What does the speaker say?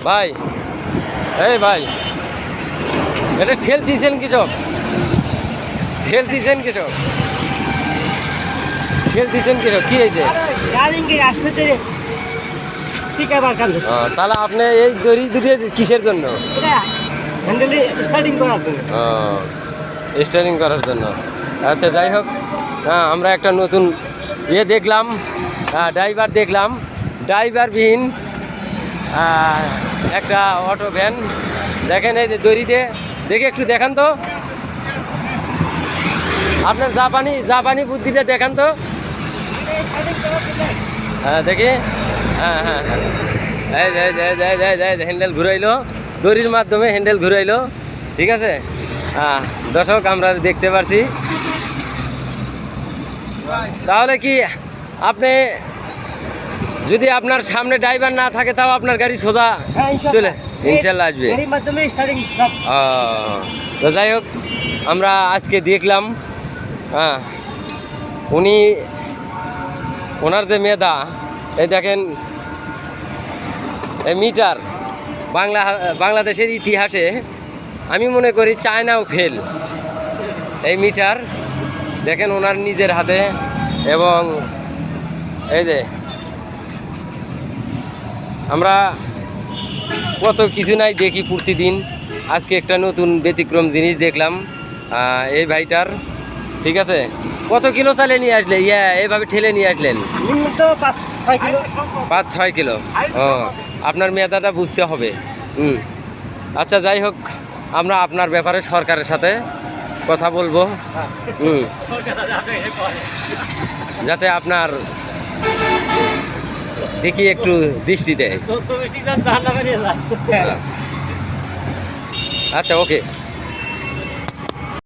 ভাই, এই ভাই, এটা ঠেল দিয়েছেন কৃষক, ঠেল দিয়েছেন কৃষক, ঠেল দিয়েছেন কৃষক, কি হয়েছে? তাহলে আপনি এই দড়ি দুটো কিসের জন্য? স্টার্টিং করার জন্য। আচ্ছা, যাই হোক, হ্যাঁ, আমরা একটা নতুন দেখলাম, ড্রাইভার দেখলাম, ড্রাইভারবিহীন একটা অটো ভ্যান। দেখেন এই যে দড়িতে, দেখে একটু দেখান তো আপনার জাপানি বুদ্ধিটা দেখান তো। হ্যাঁ, দেখি, হ্যাঁ হ্যাঁ হ্যাঁ, হ্যান্ডেল ঘুরাইলো, দড়ির মাধ্যমে হ্যান্ডেল ঘুরাইলো। ঠিক আছে, দর্শক আমরা দেখতে পারছি। তাহলে কি আপনি যদি আপনার সামনে ড্রাইভার না থাকে তাও আপনার গাড়ি সোজা চলে ইনশাল্লাহ আসবে? তো যাই হোক, আমরা আজকে দেখলাম, ওনার যে মেধা, এই দেখেন এই মিটার বাংলাদেশের ইতিহাসে আমি মনে করি চায়নাও ফেল এই মিটার। দেখেন ওনার নিজের হাতে, এবং এই যে আমরা কত কিছু নাই দেখি প্রতিদিন, আজকে একটা নতুন ব্যতিক্রম জিনিস দেখলাম এই ভাইটার। ঠিক আছে, কত কিলো চালে নিয়ে আসলে? এইভাবে ঠেলে নিয়ে আসলেন? 5-6 কিলো। ও, আপনার মেয়াদাটা বুঝতে হবে। আচ্ছা, যাই হোক, আমরা আপনার ব্যাপারে সরকারের সাথে কথা বলবো, যাতে আপনার দেখি একটু দৃষ্টি দেয়। আচ্ছা, ওকে।